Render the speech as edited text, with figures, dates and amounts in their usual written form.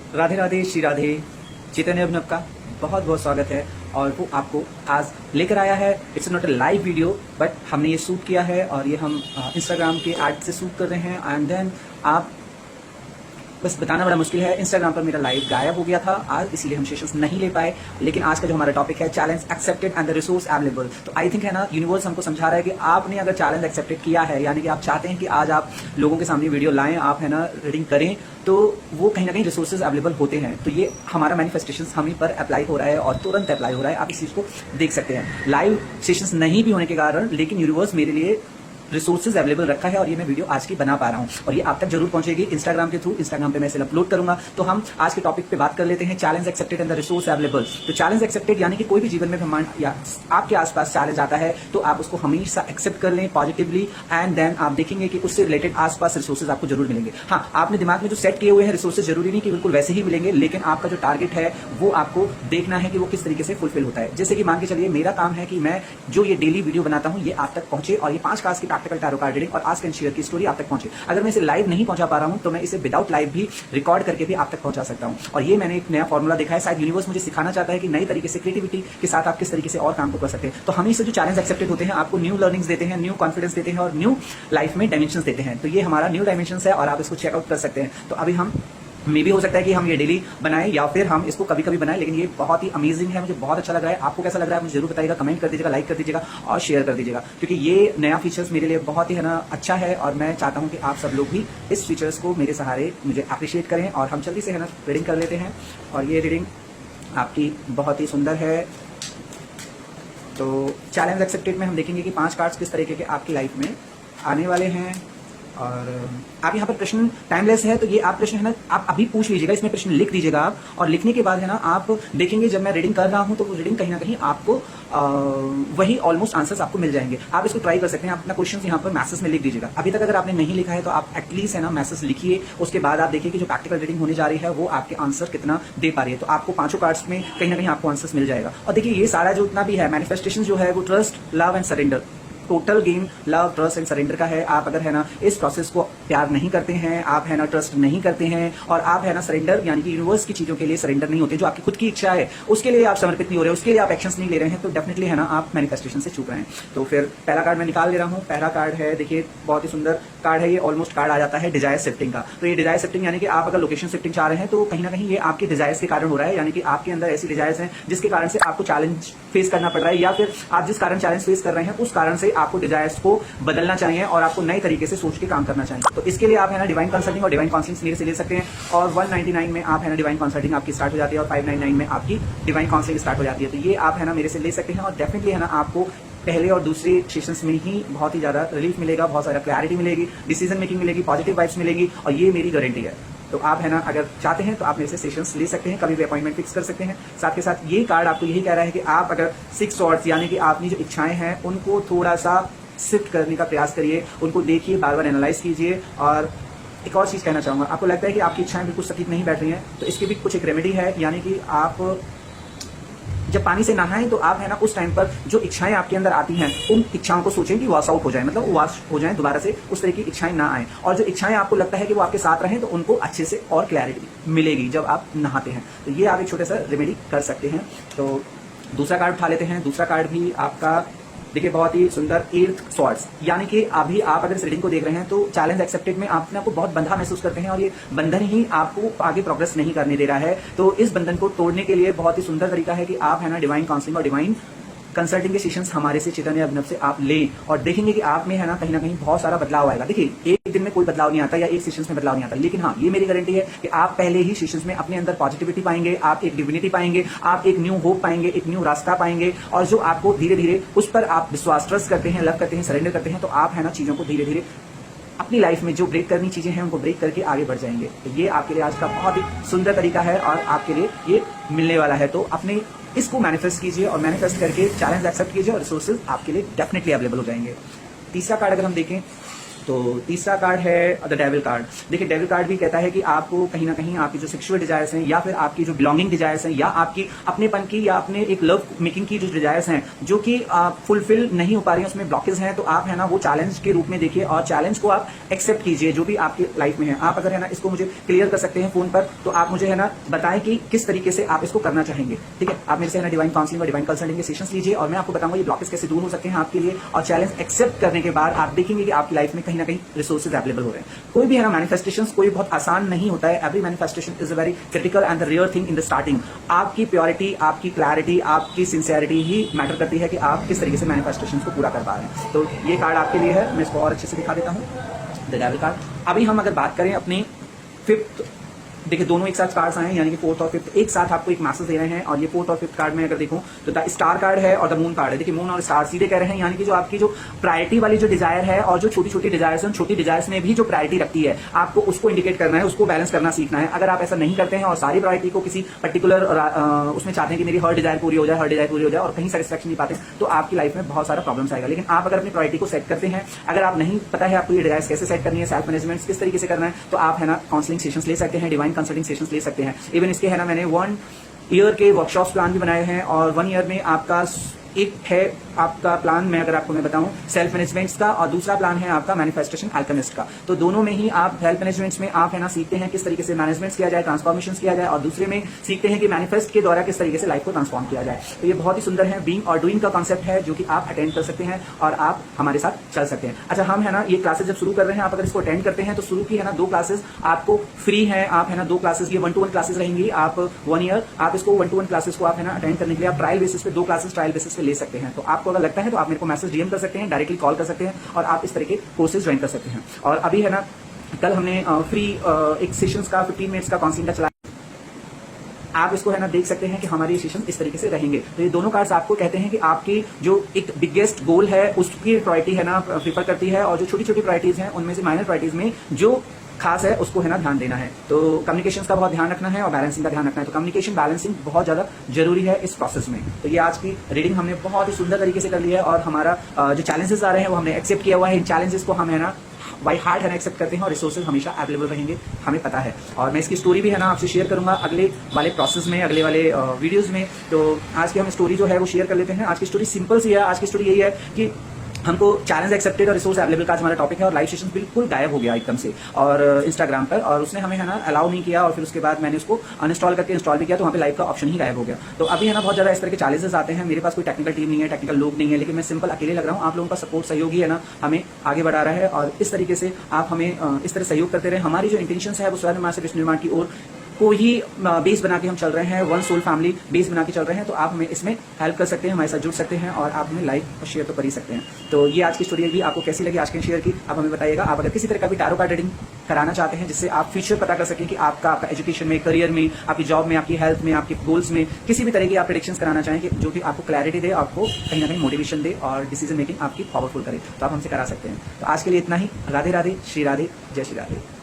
राधे राधे श्री राधे। चैतन्य अभिनव का बहुत बहुत स्वागत है और वो आपको आज लेकर आया है। It's not a live video but हमने ये शूट किया है और ये हम इंस्टाग्राम के ऐड से शूट कर रहे हैं एंड देन आप बस बताना बड़ा मुश्किल है। इंस्टाग्राम पर मेरा लाइव गायब हो गया था आज, इसीलिए हम सेशंस नहीं ले पाए। लेकिन आज का जो हमारा टॉपिक है challenge accepted and the resource available, तो आई थिंक है ना यूनिवर्स हमको समझा रहा है कि आपने अगर चैलेंज एक्सेप्टेड किया है, यानी कि आप चाहते हैं कि आज आप लोगों के सामने वीडियो लाएं, आप है ना रीडिंग करें, तो वो कहीं ना कहीं रिसोर्सेज अवेलेबल होते हैं। तो ये हमारा मैनिफेस्टेशन हम ही पर अप्लाई हो रहा है और तुरंत अप्लाई हो रहा है। आप इस चीज़ को देख सकते हैं। लाइव सेशंस नहीं भी होने के कारण लेकिन यूनिवर्स मेरे लिए रिसोर्सेज अवेलेबल रखा है और ये मैं वीडियो आज की बना पा रहा हूँ और ये आप तक जरूर पहुंचेगी इंस्टाग्राम के थ्रू। इंस्टाग्राम पे मैं इसे अपलोड करूंगा। तो हम आज के टॉपिक पे बात कर लेते हैं, challenge accepted and the resource available. तो चैलेंज एक्सेप्टेड यानी कि कोई भी जीवन में ब्रह्मांड या आपके आसपास चैलेंज आता है तो आप उसको हमेशा एक्सेप्ट कर लें पॉजिटिवली एंड देन आप देखेंगे कि उससे रिलेटेड आसपास रिसोर्सेज आपको जरूर मिलेंगे। हाँ, आपने दिमाग में जो सेट किए हुए हैं रिसोर्सेज जरूरी नहीं कि बिल्कुल वैसे ही मिलेंगे, लेकिन आपका जो टारगेट है वो आपको देखना है कि वो किस तरीके से फुलफिल होता है। जैसे कि मान के चलिए मेरा काम है कि मैं जो ये डेली वीडियो बनाता हूँ ये आप तक पहुंचे और ये 5 कार्ड्स की प्रैक्टिकल टैरो कार्ड रीडिंग और आस्क एंड शेयर की स्टोरी आप तक पहुंचे। अगर मैं इसे लाइव नहीं पहुंचा पा रहा हूं तो मैं इसे विदाउट लाइव भी रिकॉर्ड करके भी आप तक पहुंचा सकता हूं। और ये मैंने एक नया फॉर्मूला देखा है, शायद यूनिवर्स मुझे सिखाना चाहता है कि नई तरीके से क्रिएटिविटी के साथ आप किस तरीके से और काम को कर सकते हैं। तो हमें से जो चैलेंज एक्सेप्टेड होते हैं आपको न्यू लर्निंग्स देते हैं, न्यू कॉन्फिडेंस देते हैं और न्यू लाइफ में डायमेंशंस देते हैं। तो ये हमारा न्यू डायमेंशंस है और आप इसको चेकआउट कर सकते हैं। तो अभी हम मे भी हो सकता है कि हम ये डेली बनाएं या फिर हम इसको कभी कभी बनाएं, लेकिन ये बहुत ही अमेजिंग है, मुझे बहुत अच्छा लग रहा है। आपको कैसा लग रहा है मुझे जरूर बताइएगा, कमेंट कर दीजिएगा, लाइक कर दीजिएगा और शेयर कर दीजिएगा, क्योंकि ये नया फीचर्स मेरे लिए बहुत ही है ना अच्छा है और मैं चाहता हूं कि आप सब लोग भी इस फीचर्स को मेरे सहारे मुझे अप्रिशिएट करें। और हम जल्दी से है ना रीडिंग कर लेते हैं और ये रीडिंग आपकी बहुत ही सुंदर है। तो चैलेंज एक्सेप्टेड में हम देखेंगे कि 5 कार्ड्स किस तरीके के आपकी लाइफ में आने वाले हैं। और आप यहाँ पर प्रश्न टाइमलेस है, तो ये आप प्रश्न है ना आप अभी पूछ लीजिएगा, इसमें प्रश्न लिख दीजिएगा आप, और लिखने के बाद है ना आप देखेंगे जब मैं रीडिंग कर रहा हूँ तो वो रीडिंग कहीं ना कहीं आपको वही ऑलमोस्ट आंसर्स आपको मिल जाएंगे। आप इसको ट्राई कर सकते हैं, आप अपना क्वेश्चन यहाँ पर मैसेज में लिख दीजिएगा। अभी तक अगर आपने नहीं लिखा है तो आप एटलीस्ट है ना मैसेज लिखिए, उसके बाद आप देखिए कि जो प्रैक्टिकल रीडिंग होने जा रही है वो आपके आंसर कितना दे पा रही है। तो आपको 5 कार्ड्स में कहीं ना कहीं आपको आंसर्स मिल जाएगा। और देखिए ये सारा जो इतना भी है मैनिफेस्टेशन जो है वो trust, love and surrender, total game love, trust and surrender का है। आप अगर है ना इस प्रोसेस को प्यार नहीं करते हैं, आप है ना ट्रस्ट नहीं करते हैं और आप है ना सरेंडर यानी कि यूनिवर्स की चीजों के लिए सरेंडर नहीं होते, जो आपकी खुद की इच्छा है उसके लिए आप समर्पित नहीं हो रहे, उसके लिए आप एक्शंस नहीं ले रहे हैं, तो डेफिनेटली है ना आप मैनिफेस्टेशन से चूक रहे हैं। तो फिर पहला कार्ड मैं निकाल ले रहा हूँ। पहला कार्ड है, देखिए बहुत ही सुंदर कार्ड है, ये ऑलमोस्ट कार्ड आ जाता है डिजायर शिफ्टिंग का। तो ये डिजायर शिफ्टिंग यानी कि आप अगर लोकेशन शिफ्टिंग चाह रहे हैं तो कहीं ना कहीं ये आपके डिजायर्स के कारण हो रहा है, यानी कि आपके अंदर ऐसी डिजायर्स हैं जिसके कारण से आपको चैलेंज फेस करना पड़ रहा है, या फिर आप जिस कारण चैलेंज फेस कर रहे हैं उस कारण से आपको डिजायर्स को बदलना चाहिए और आपको नए तरीके से सोच के काम करना चाहिए। तो इसके लिए आप है ना डिवाइन कंसल्टिंग और डिवाइन काउंसलिंग मेरे से ले सकते हैं। और 199 में आप है ना डिवाइन कंसल्टिंग आपकी स्टार्ट हो जाती है और 599 में आपकी डिवाइन काउंसलिंग स्टार्ट हो जाती है। तो ये आप है ना मेरे से ले सकते हैं और डेफिनेटली है ना आपको पहले और दूसरे सेशंस में ही बहुत ही ज्यादा रिलीफ मिलेगा, बहुत सारा क्लैरिटी मिलेगी, डिसीजन मेकिंग मिलेगी, पॉजिटिव वाइब्स मिलेगी और ये मेरी गारंटी है। तो आप है ना अगर चाहते हैं तो आप मेरे से सेशंस ले सकते हैं, कभी भी अपॉइंटमेंट फिक्स कर सकते हैं। साथ के साथ ये कार्ड आपको यही कह रहा है कि आप अगर 6 सॉर्ड्स यानी कि आपकी जो इच्छाएं हैं उनको थोड़ा सा शिफ्ट करने का प्रयास करिए, उनको देखिए, बार बार एनालाइज कीजिए। और एक और चीज कहना चाहूंगा, आपको लगता है कि आपकी इच्छाएं बिल्कुल सटीक नहीं बैठ रही हैं तो इसकी भी कुछ एक रेमेडी है, यानी कि आप जब पानी से नहाएं तो आप है ना उस टाइम पर जो इच्छाएं आपके अंदर आती हैं उन इच्छाओं को सोचें कि वॉश आउट हो जाए, मतलब वॉश हो जाए, दोबारा से उस तरह की इच्छाएं ना आए। और जो इच्छाएं आपको लगता है कि वो आपके साथ रहें तो उनको अच्छे से और क्लैरिटी मिलेगी जब आप नहाते हैं। तो ये आप एक छोटे सा रेमेडी कर सकते हैं। तो दूसरा कार्ड उठा लेते हैं। दूसरा कार्ड भी आपका देखिए बहुत ही सुंदर, 8 सॉर्ड्स, यानी कि अभी आप अगर इस रीडिंग को देख रहे हैं तो चैलेंज एक्सेप्टेड में आप अपने आपको बहुत बंधा महसूस करते हैं और ये बंधन ही आपको आगे प्रोग्रेस नहीं करने दे रहा है। तो इस बंधन को तोड़ने के लिए बहुत ही सुंदर तरीका है कि आप है ना डिवाइन काउंसलिंग और डिवाइन कंसल्टिंग के सेशंस हमारे से चैतन्य अभिनव से आप लें और देखेंगे कि आप में है ना कहीं बहुत सारा बदलाव आएगा। देखिए एक दिन में कोई बदलाव नहीं आता या एक सेशंस में बदलाव नहीं आता, लेकिन हाँ ये मेरी गारंटी है कि आप पहले ही सेशंस में अपने अंदर पॉजिटिविटी पाएंगे, आप एक डिविनिटी पाएंगे, आप एक न्यू होप पाएंगे, एक न्यू रास्ता पाएंगे और जो आपको धीरे धीरे उस पर आप विश्वास, ट्रस्ट करते हैं, लव करते हैं, सरेंडर करते हैं, तो आप है ना चीजों को धीरे धीरे अपनी लाइफ में जो ब्रेक करनी चीजें हैं उनको ब्रेक करके आगे बढ़ जाएंगे। तो ये आपके लिए आज का बहुत ही सुंदर तरीका है और आपके लिए ये मिलने वाला है। तो अपने इसको मैनिफेस्ट कीजिए और मैनिफेस्ट करके चैलेंज एक्सेप्ट कीजिए और रिसोर्सेज आपके लिए डेफिनेटली अवेलेबल हो जाएंगे। तीसरा कार्ड अगर हम देखें तो तीसरा कार्ड है द डेविल कार्ड। देखिए डेविल कार्ड भी कहता है कि आपको कहीं ना कहीं आपकी जो सेक्सुअल डिजायर्स हैं या फिर आपकी जो बिलोंगिंग डिजायर्स हैं या आपकी अपनेपन की या अपने एक लव मेकिंग की जो डिजायर्स हैं जो कि फुलफिल नहीं हो पा रही हैं, उसमें ब्लॉकेज हैं, तो आप है ना वो चैलेंज के रूप में देखिए और चैलेंज को आप एक्सेप्ट कीजिए जो भी आपकी लाइफ में है। आप अगर है ना इसको मुझे क्लियर कर सकते हैं फोन पर, तो आप मुझे है ना बताएं कि किस तरीके से आप इसको करना चाहेंगे। ठीक है, आप मेरे से है ना डिवाइन काउंसलिंग और डिवाइन कंसल्टिंग के सेशंस लीजिए और मैं आपको बताऊंगा ये ब्लॉकेज कैसे दूर हो सकते हैं आपके लिए। और चैलेंज एक्सेप्ट करने के बाद आप देखेंगे कि आपकी लाइफ में कहीं ना कहीं रिसोर्सेज अवेलेबल हो रहे हैं। कोई भी है ना मैनिफेस्टेशंस कोई बहुत आसान नहीं होता है। Every manifestation is a very critical and the real thing in the starting. आपकी प्योरिटी, आपकी क्लैरिटी, आपकी सिंसियरिटी ही मैटर करती है कि आप किस तरीके से मैनिफेस्टेशन को पूरा कर पा रहे हैं। तो ये कार्ड आपके लिए है, मैं इसको और अच्छे से दिखा देता हूँ, द डेविल कार्ड। अभी हम अगर बात करें अपनी फिफ्थ, देखिए दोनों एक साथ कार्ड्स आए हैं यानी कि फोर्थ और फिफ्थ एक साथ आपको एक मैसेज दे रहे हैं। और ये फोर्थ और फिफ्थ कार्ड में अगर देखूं तो द स्टार कार्ड है और द मून कार्ड है। देखिए मून और स्टार सीधे कह रहे हैं यानी कि जो आपकी जो प्रायोरिटी वाली जो डिजायर है और जो छोटी छोटी डिजायर्स हैं, छोटी डिजायर्स में भी जो प्रायोरिटी रखती है आपको उसको इंडिकेट करना है, उसको बैलेंस करना सीखना है। अगर आप ऐसा नहीं करते हैं और सारी प्रायोरिटी को किसी पर्टिकुलर उसमें चाहते हैं कि मेरी हर डिजायर पूरी हो जाए, हर डिजायर पूरी हो जाए और कहीं सेटिस्फेक्शन नहीं पाते, तो आपकी लाइफ में बहुत सारा प्रॉब्लम्स आएगा। लेकिन आप अगर अपनी प्रायोरिटी को सेट करते हैं, अगर आप नहीं पता है आपको ये डिजायर्स कैसे सेट करनी है, सेल्फ मैनेजमेंट किस तरीके से करना है, तो आप है ना काउंसलिंग सेशंस ले सकते हैं, डिवाइन कंसल्टिंग सेशंस ले सकते हैं। इवन इसके है ना मैंने 1 ईयर के वर्कशॉप्स प्लान भी बनाए हैं और 1 ईयर में आपका एक है आपका प्लान, मैं अगर आपको मैं बताऊं सेल्फ मैनेजमेंट का और दूसरा प्लान है आपका मैनिफेस्टेशन अल्केमिस्ट का। तो दोनों में ही आप सेल्फ मैनेजमेंट में आप है ना सीखते हैं किस तरीके से मैनेजमेंट किया जाए, ट्रांसफॉर्मेशन किया जाए, और दूसरे में सीखते हैं कि मैनिफेस्ट के द्वारा किस तरीके से लाइफ को ट्रांसफॉर्म किया जाए। तो ये बहुत ही सुंदर है, बीइंग और डूइंग का कॉन्सेप्ट है जो कि आप अटेंड कर सकते हैं और आप हमारे साथ चल सकते हैं। अच्छा, हम है ना ये क्लासेस जब शुरू कर रहे हैं, आप अगर इसको अटेंड करते हैं तो शुरू की है ना 2 क्लासेस आपको फ्री है। आप है ना 2 क्लासेस ये 1-to-1 क्लासेस रहेंगी। आप 1 ईयर आप इसको 1-to-1 क्लासेस को आप है ना अटेंड करने के लिए आप ट्रायल बेसिस पे 2 क्लासेस ट्रायल बेसिस पे ले सकते हैं। तो आपको अगर लगता है तो आप मेरे को मैसेज डीएम कर सकते हैं, डायरेक्टली कॉल कर सकते हैं और आप इस तरह के कोर्सेज ज्वाइन कर सकते हैं। और अभी है ना कल हमने फ्री एक सेशंस का 15 मिनट्स का काउंसलिंग का चलाया, आप इसको है ना देख सकते हैं कि हमारे सेशन इस तरीके से रहेंगे। तो ये दोनों कार्ड्स आपको कहते हैं कि आपकी जो एक बिगेस्ट गोल है उसकी प्रायोरिटी है ना प्रीफर करती है और जो छोटी छोटी प्रायोरिटीज हैं उनमें से माइनर प्रायोरिटीज में जो खास है उसको है ना ध्यान देना है। तो कम्युनिकेशन का बहुत ध्यान रखना है और बैलेंसिंग का ध्यान रखना है। तो कम्युनिकेशन बैलेंसिंग बहुत ज्यादा जरूरी है इस प्रोसेस में। तो ये आज की रीडिंग हमने बहुत ही सुंदर तरीके से कर ली है और हमारा जो चैलेंजेस आ रहे हैं वो हमने एक्सेप्ट किया हुआ है। इन चैलेंजेस को हम है ना बाई हार्ट है ना एक्सेप्ट करते हैं और रिसोर्सेज हमेशा अवेलेबल रहेंगे, हमें पता है। और मैं इसकी स्टोरी भी है ना आपसे शेयर करूंगा अगले वाले प्रोसेस में, अगले वाले वीडियोस में। तो आज की हम स्टोरी जो है वो शेयर कर लेते हैं। आज की स्टोरी सिंपल सी है। आज की स्टोरी यही है कि हमको चैलेंज एक्सेप्टेड और रिसोर्स अवेलेबल का हमारा टॉपिक है और लाइव सेशन बिल्कुल गायब हो गया एकदम से और इंस्टाग्राम पर, और उसने हमें है ना अलाउ नहीं किया और फिर उसके बाद मैंने उसको अनइंस्टॉल करके इंस्टॉल भी किया तो वहाँ पे लाइव का ऑप्शन ही गायब हो गया। तो अभी है ना बहुत ज़्यादा इस तरह के चैलेंजेस आते हैं। मेरे पास कोई टेक्निकल टीम नहीं है, टेक्निकल लोग नहीं है, लेकिन मैं सिंपल अकेले लग रहा हूँ। आप लोगों का सपोर्ट सहयोग ही है ना हमें आगे बढ़ा रहा है और इस तरीके से आप हमें इस तरह सहयोग करते रहे। हमारी जो इंटेंशन है वो स्वयं से विश्व निर्माण की ओर को ही बेस बना के हम चल रहे हैं, 1 सोल फैमिली बेस बना के चल रहे हैं। तो आप हमें इसमें हेल्प कर सकते हैं, हमारे साथ जुड़ सकते हैं और आप हमें लाइक और शेयर तो कर ही सकते हैं। तो ये आज की स्टोरी भी आपको कैसी लगी आज के शेयर की आप हमें बताइएगा। आप अगर किसी तरह का भी टैरो कार्ड रीडिंग कराना चाहते हैं जिससे आप फ्यूचर पता कर सकें कि आपका एजुकेशन में, करियर में, आपकी जॉब में, आपकी हेल्थ में, आपके गोल्स में किसी भी तरह की आप प्रेडिक्शंस कराना चाहें कि जो कि आपको क्लैरिटी दे, आपको कहीं ना कहीं मोटिवेशन दे और डिसीजन मेकिंग आपकी पावरफुल करे, तो आप हमसे करा सकते हैं। तो आज के लिए इतना ही। राधे राधे, श्री राधे, जय श्री राधे।